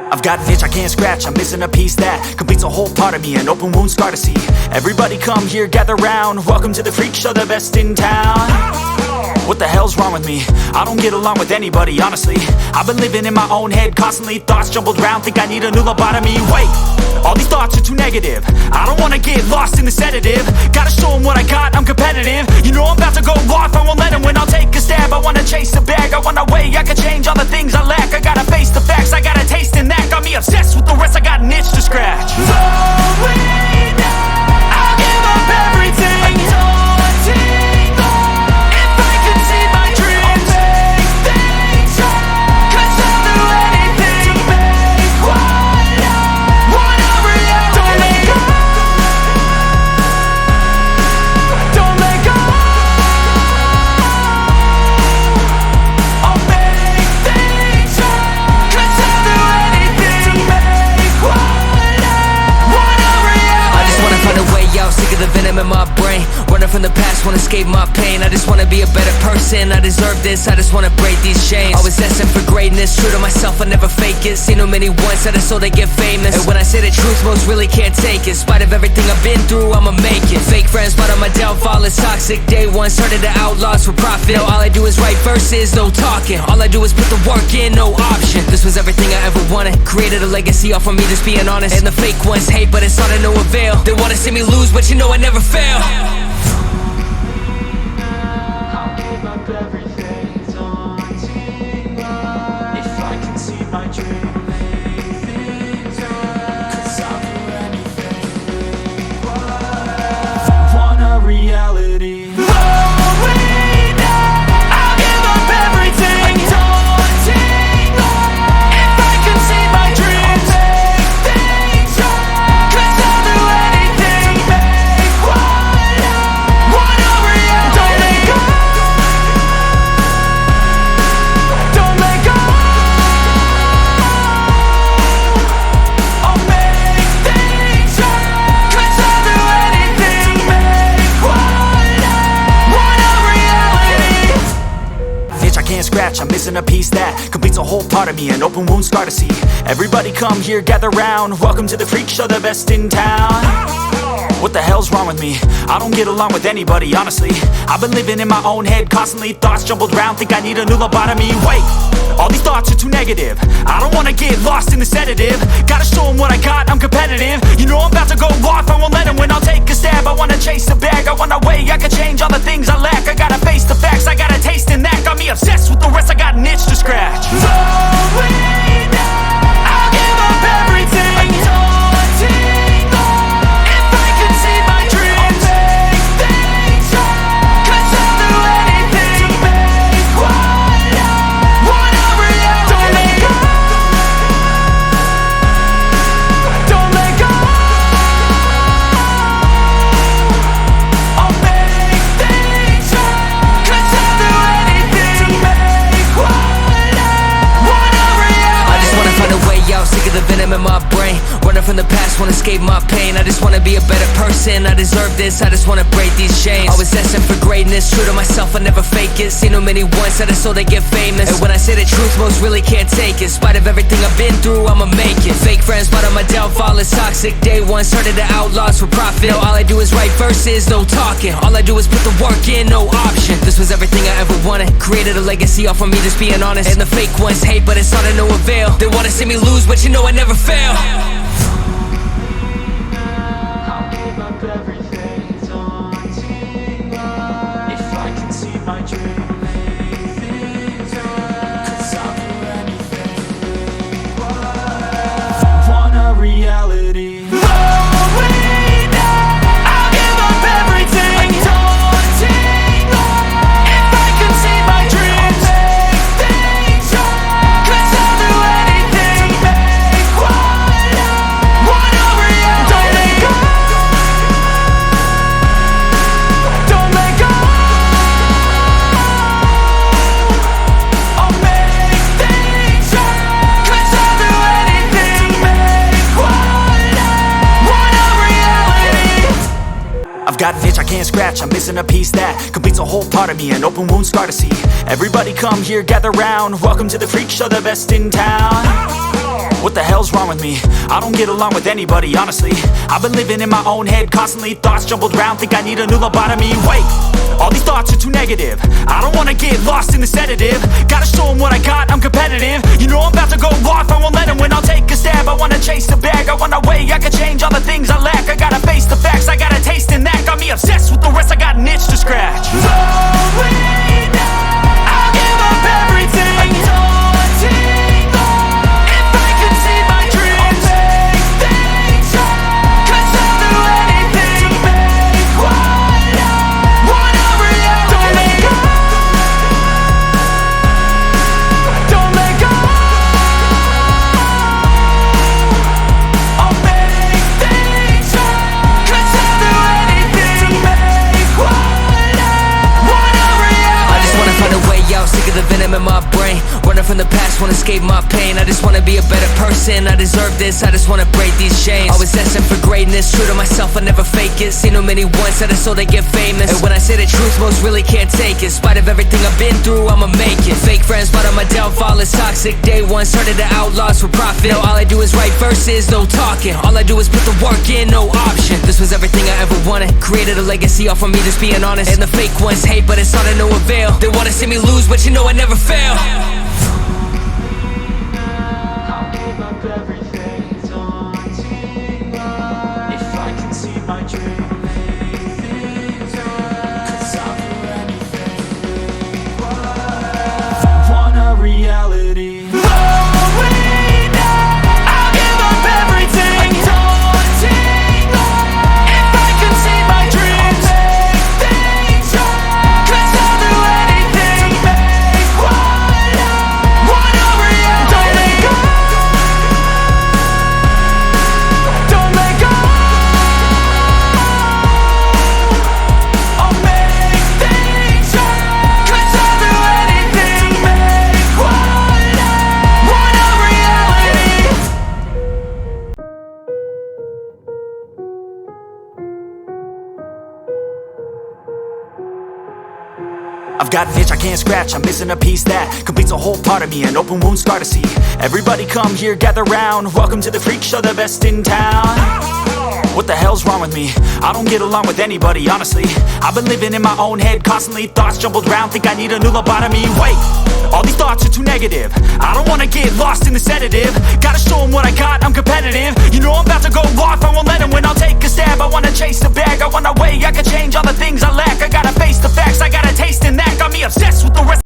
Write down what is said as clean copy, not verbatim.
I've got an itch I can't scratch, I'm missing a piece that completes a whole part of me, an open wound scar to see. Everybody come here, gather round, welcome to the freak show, the best in town. What the hell's wrong with me? I don't get along with anybody, honestly. I've been living in my own head constantly, thoughts jumbled round, think I need a new lobotomy. Wait, all these thoughts are too negative, I don't wanna get lost in the sedative. Gotta show them what I got, I'm competitive. You know I'm about to go off, I won't let them win, I'll take a stab. I wanna chase a bag, I want a way I can change all the things I lack. I gotta face the facts, I got a taste in that. Got me obsessed with the rest, I got an itch to scratch. I'll give up everything. The venom in my brain, running from the past, wanna escape my pain. I just wanna be a better person, I deserve this, I just wanna break these chains. Always destined for greatness, true to myself, I never fake it. Seen too many once that I so they get famous. And when I say the truth, most really can't take it. In spite of everything I've been through, I'ma make it. Fake friends, but on my downfall is toxic. Day one, started to outlaws for profit. Now all I do is write verses, no talking. All I do is put the work in, no option. This was everything I ever wanted, created a legacy off of me, just being honest. And the fake ones hate, but it's all to no avail. They wanna see me lose, but you know I never fail. I'll give up everything, daunting if I can see my dream. Cause I'll do anything. Want a reality. I'm missing a piece that completes a whole part of me, an open wound scar to see. Everybody come here, gather round, welcome to the freak show, the best in town. What the hell's wrong with me? I don't get along with anybody, honestly. I've been living in my own head constantly, thoughts jumbled round, think I need a new lobotomy. Wait, all these thoughts are too negative, I don't wanna get lost in the sedative. Gotta show them what I got, I'm competitive. You know I'm about to go off, I won't let them win, I'll take a stab. I wanna chase a bag, I want a way I can change all the things I lack. I gotta face the facts, I got a taste in that. Got me obsessed with the rest, I got an itch to scratch. I'll give up everything. The venom in my brain, running from the past, wanna escape my pain. I just wanna be a better person, I deserve this, I just wanna break these chains. Always destined for greatness, true to myself, I never fake it. Seen too many once that I so they get famous. And when I say the truth, most really can't take it. In spite of everything I've been through, I'ma make it. Fake friends, but on my downfall is toxic. Day one, started to outlaws for profit. Now all I do is write verses, no talking. All I do is put the work in, no option. This was everything I ever wanted, created a legacy off of me, just being honest. And the fake ones hate, but it's all to no avail. They wanna see me lose, but you know I never fail. I'll give up everything, daunting if I can see my dream. Cause I'll do anything. Want a reality. I've got an itch I can't scratch, I'm missing a piece that completes a whole part of me, an open wound scar to see. Everybody come here, gather round, welcome to the freak show, the best in town. What the hell's wrong with me? I don't get along with anybody, honestly. I've been living in my own head constantly. Thoughts jumbled round, think I need a new lobotomy. Wait, all these thoughts are too negative. I don't wanna get lost in the sedative. Gotta show them what I got, I'm competitive. You know I'm about to go off, I won't let them win. I'll take a stab, I wanna chase the bag. I wanna way, I can change all the things I lack. I gotta face the facts, I got a taste in that. Got me obsessed with the rest, I got an itch to scratch. Slowing down, I'll give up everything. Daunting all, if I could see my dreams, I'll make things right. 'Cause I'll do anything to make what I want a reality. Don't let go, don't let go. I'll make things right. 'Cause I'll do anything to make what I want a reality. I just wanna find a way out, sick of the venom in my brain. Running from the past, wanna escape my pain. I just wanna be a better person, I deserve this. I just wanna break these chains. Always asking for greatness, true to myself, I never fake it. Seen too many once that I so they get famous. And when I say the truth, most really can't take it. In spite of everything I've been through, I'ma make it. Fake friends, but on my downfall is toxic. Day one, started the outlaws for profit. Now all I do is write verses, no talking. All I do is put the work in, no option. This was everything I ever wanted. Created a legacy off of me, just being honest. And the fake ones hate, but it's all to no avail. They wanna see me lose, but you know I never fail. I'll give up everything, daunting all, if I can see my dream, make things right. 'Cause I'll do anything, make what I want a reality. Slowing down, I'll give up everything, daunting all, if I can see my dreams, make things right. 'Cause I'll do anything to make what I want a reality. Don't let go, don't let go. I'll make things right. 'Cause I'll do anything to make what I want a reality. I've got an itch I can't scratch, I'm missing a piece that completes a whole part of me, an open wound scar to see. Everybody come here, gather round, welcome to the freak show, the best in town. What the hell's wrong with me? I don't get along with anybody, honestly. I've been living in my own head constantly. Thoughts jumbled round, think I need a new lobotomy. Wait, all these thoughts are too negative. I don't wanna get lost in the sedative. Gotta show them what I got, I'm competitive. You know I'm about to go off, I won't let them win. I'll take a stab, I wanna chase the bag. I wanna way, I can change all the things I lack. I gotta face the facts, I got a taste in that. Got me obsessed with the rest.